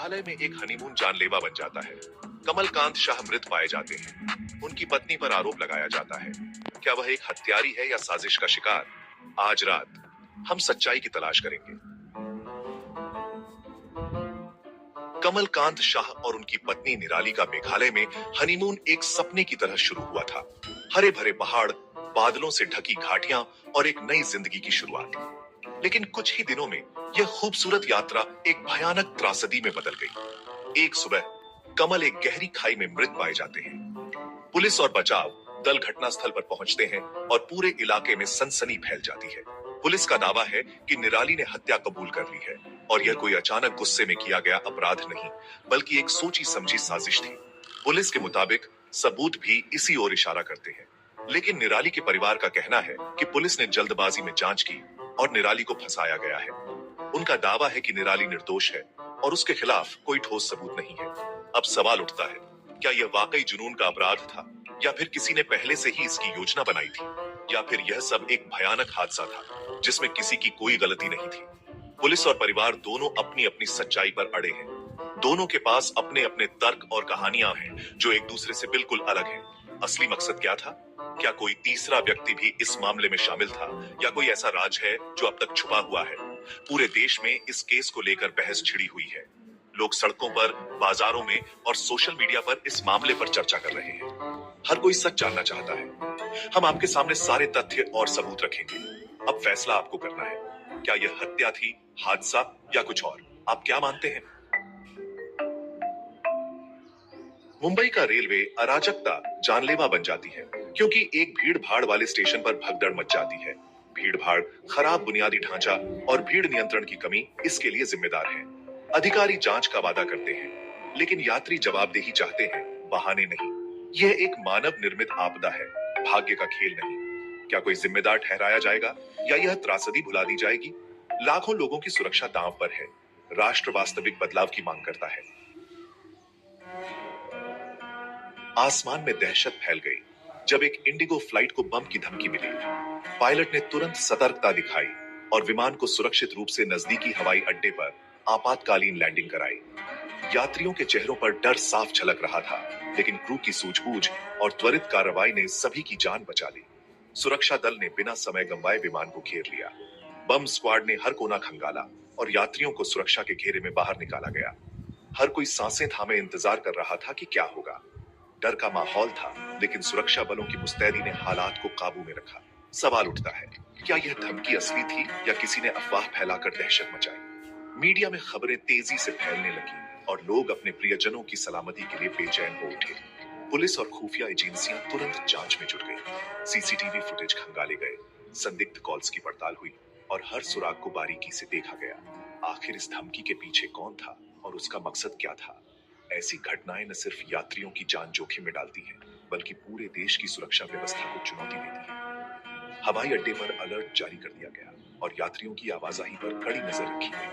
मेघालय में एक हनीमून जानलेवा बन जाता है। कमलकांत शाह मृत पाए जाते हैं। उनकी पत्नी पर आरोप लगाया जाता है। क्या वह एक हत्यारी है या साजिश का शिकार? आज रात हम सच्चाई की तलाश करेंगे। कमलकांत शाह और उनकी पत्नी निराली का मेघालय में हनीमून एक सपने की तरह शुरू हुआ था। हरे भरे पहाड़, बादलों से ढकी घाटियां और एक नई जिंदगी की शुरुआत। लेकिन कुछ ही दिनों में यह खूबसूरत यात्रा एक भयानक त्रासदी में बदल गई। एक सुबह कमल एक गहरी खाई में मृत पाए जाते हैं। पुलिस और बचाव दल घटनास्थल पर पहुंचते हैं और पूरे इलाके में सनसनी फैल जाती है। पुलिस का दावा है कि निराली ने हत्या कबूल कर ली है और यह कोई अचानक गुस्से में किया गया अपराध नहीं, बल्कि एक सोची समझी साजिश थी। पुलिस के मुताबिक सबूत भी इसी ओर इशारा करते हैं। लेकिन निराली के परिवार का कहना है कि पुलिस ने जल्दबाजी में जांच की और निराली को फंसाया गया है। उनका दावा है कि निराली निर्दोष है और उसके खिलाफ कोई ठोस सबूत नहीं है। अब सवाल उठता है, क्या यह वाकई जुनून का अपराध था, या फिर किसी ने पहले से ही इसकी योजना बनाई थी, या फिर यह सब एक भयानक हादसा था जिसमें किसी की कोई गलती नहीं थी। पुलिस और परिवार दोनों अपनी अपनी सच्चाई पर अड़े हैं। दोनों के पास अपने अपने तर्क और कहानियां हैं जो एक दूसरे से बिल्कुल अलग हैं। असली मकसद क्या था? क्या कोई तीसरा व्यक्ति भी इस मामले में शामिल था, या कोई ऐसा राज है जो अब तक छुपा हुआ है? पूरे देश में इस केस को लेकर बहस छिड़ी हुई है। लोग सड़कों पर, बाजारों में और सोशल मीडिया पर इस मामले पर चर्चा कर रहे हैं। हर कोई सच जानना चाहता है। हम आपके सामने सारे तथ्य और सबूत रखेंगे। अब फैसला आपको करना है। क्या यह हत्या थी, हादसा या कुछ और? आप क्या मानते हैं? मुंबई का रेलवे अराजकता जानलेवा बन जाती है क्योंकि एक भीड़ भाड़ वाले स्टेशन पर भगदड़ मच जाती है। भीड़ भाड़, खराब बुनियादी ढांचा और भीड़ नियंत्रण की कमी इसके लिए जिम्मेदार है। अधिकारी जांच का वादा करते हैं, लेकिन यात्री जवाबदेही चाहते हैं, बहाने नहीं। यह एक मानव निर्मित आपदा है, भाग्य का खेल नहीं। क्या कोई जिम्मेदार ठहराया जाएगा, या यह त्रासदी भुला दी जाएगी? लाखों लोगों की सुरक्षा दांव पर है। राष्ट्र वास्तविक बदलाव की मांग करता है। आसमान में दहशत फैल गई जब एक इंडिगो फ्लाइट को बम की धमकी मिली। पायलट ने तुरंत सतर्कता दिखाई और विमान को सुरक्षित रूप से नजदीकी हवाई अड्डे पर आपातकालीन लैंडिंग कराई। यात्रियों के चेहरों पर डर साफ झलक रहा था, लेकिन क्रू की सूझबूझ और त्वरित कार्रवाई ने सभी की जान बचा ली। सुरक्षा दल ने बिना समय गंवाए विमान को घेर लिया। बम स्क्वाड ने हर कोना खंगाला और यात्रियों को सुरक्षा के घेरे में बाहर निकाला गया। हर कोई सांसें थामे इंतजार कर रहा था कि क्या होगा। डर का माहौल था, लेकिन सुरक्षा बलों की मुस्तैदी ने हालात को काबू में रखा। सवाल उठता है, क्या यह धमकी असली थी या किसी ने अफवाह फैलाकर दहशत मचाई? मीडिया में खबरें तेजी से फैलने लगी और लोग अपने प्रियजनों की सलामती के लिए बेचैन हो उठे। पुलिस और खुफिया एजेंसियां तुरंत जांच में जुट गईं। सीसीटीवी फुटेज खंगाले गए, संदिग्ध कॉल्स की पड़ताल हुई और हर सुराग को बारीकी से देखा गया। आखिर इस धमकी के पीछे कौन था और उसका मकसद क्या था? ऐसी घटनाएं न सिर्फ यात्रियों की जान जोखिम में डालती हैं, बल्कि पूरे देश की सुरक्षा व्यवस्था को चुनौती देती है। हवाई अड्डे पर अलर्ट जारी कर दिया गया और यात्रियों की आवाजाही पर कड़ी नजर रखी गई।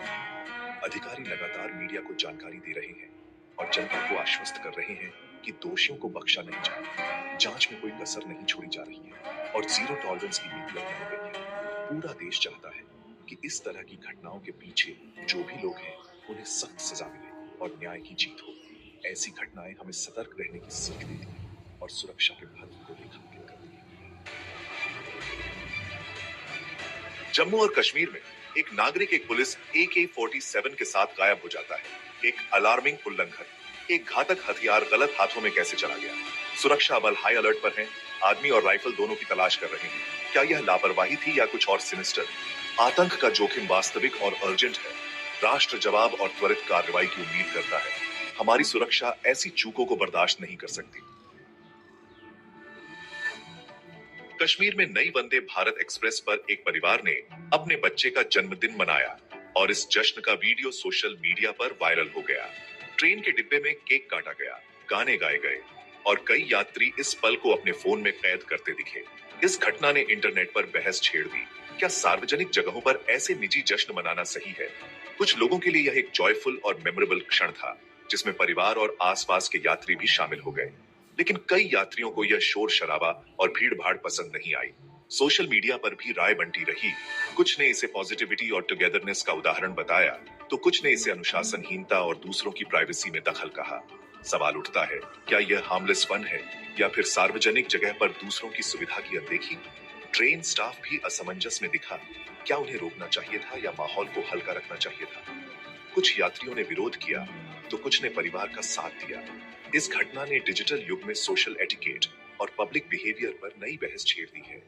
अधिकारी लगातार मीडिया को जानकारी दे रहे हैं और जनता को आश्वस्त कर रहे हैं कि दोषियों को बख्शा नहीं जाएगा। जांच में कोई कसर नहीं छोड़ी जा रही है और जीरो टॉलरेंस की नीति अपनाई गई है। पूरा देश चाहता है कि इस तरह की घटनाओं के पीछे जो भी लोग हैं, उन्हें सख्त सजा मिले और न्याय की जीत हो। ऐसी घटनाएं हमें सतर्क रहने की सीख देती हैं और सुरक्षा के महत्व को रेखांकित करती हैं। जम्मू और कश्मीर में एक नागरिक एक पुलिस AK-47 के साथ गायब हो जाता है। एक अलार्मिंग उल्लंघन, एक घातक हथियार गलत हाथों में कैसे चला गया? सुरक्षा बल हाई अलर्ट पर हैं, आदमी और राइफल दोनों की तलाश कर रहे हैं। क्या यह लापरवाही थी या कुछ और सिनिस्टर? आतंक का जोखिम वास्तविक और अर्जेंट है। राष्ट्र जवाब और त्वरित कार्रवाई की उम्मीद करता है। हमारी सुरक्षा ऐसी चूकों को बर्दाश्त नहीं कर सकती। कश्मीर में नई वंदे भारत एक्सप्रेस पर एक परिवार ने अपने बच्चे का जन्मदिन मनाया और इस जश्न का वीडियो सोशल मीडिया पर वायरल हो गया। ट्रेन के डिब्बे में केक काटा गया, गाने गाए गए और कई यात्री इस पल को अपने फोन में कैद करते दिखे। इस घटना ने इंटरनेट पर बहस छेड़ दी। क्या सार्वजनिक जगहों पर ऐसे निजी जश्न मनाना सही है? कुछ लोगों के लिए यह एक जॉयफुल और मेमोरेबल क्षण था, जिसमें परिवार और आसपास के यात्री भी शामिल हो गए। लेकिन कई यात्रियों को यह शोर शराबा और भीड़ भाड़ पसंद नहीं आई। सोशल मीडिया पर भी राय बंटी रही। कुछ ने इसे पॉजिटिविटी और टुगेदरनेस का उदाहरण बताया, तो कुछ ने इसे अनुशासनहीनता और दूसरों की प्राइवेसी में दखल कहा। सवाल उठता है, क्या यह हार्मलेस फन है या फिर सार्वजनिक जगह पर दूसरों की सुविधा की अनदेखी? ट्रेन स्टाफ भी असमंजस में दिखा। क्या उन्हें रोकना चाहिए था या माहौल को हल्का रखना चाहिए था? कुछ यात्रियों ने विरोध किया, तो कुछ ने परिवार का साथ दिया। इस घटना ने डिजिटल युग में सोशल एटिकेट और पब्लिक बिहेवियर पर नई बहस छेड़ दी है।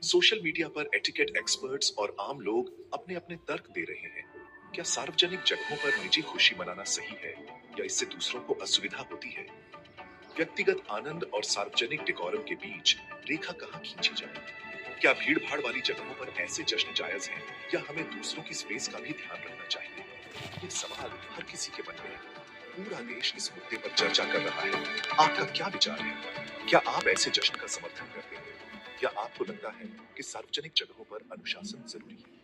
सोशल मीडिया पर एटिकेट एक्सपर्ट्स और आम लोग अपने अपने तर्क दे रहे हैं। क्या सार्वजनिक जगहों पर निजी खुशी मनाना सही है या इससे दूसरों को असुविधा होती है? व्यक्तिगत आनंद और सार्वजनिक डेकोरम के बीच रेखा कहाँ खींची जाए? क्या भीड़ भाड़ वाली जगहों पर ऐसे जश्न जायज हैं या हमें दूसरों की स्पेस का भी ध्यान रखना चाहिए? ये सवाल हर किसी के मन में है। पूरा देश इस मुद्दे पर चर्चा कर रहा है। आपका क्या विचार है? क्या आप ऐसे जश्न का समर्थन करते हैं या आपको लगता है कि सार्वजनिक जगहों पर अनुशासन जरूरी है?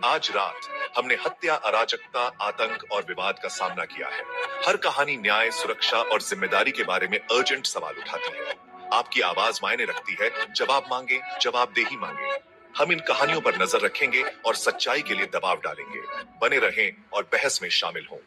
आज रात हमने हत्या, अराजकता, आतंक और विवाद का सामना किया है। हर कहानी न्याय, सुरक्षा और जिम्मेदारी के बारे में अर्जेंट सवाल उठाती है। आपकी आवाज मायने रखती है। जवाब मांगे, जवाबदेही मांगे। हम इन कहानियों पर नजर रखेंगे और सच्चाई के लिए दबाव डालेंगे। बने रहें और बहस में शामिल हों।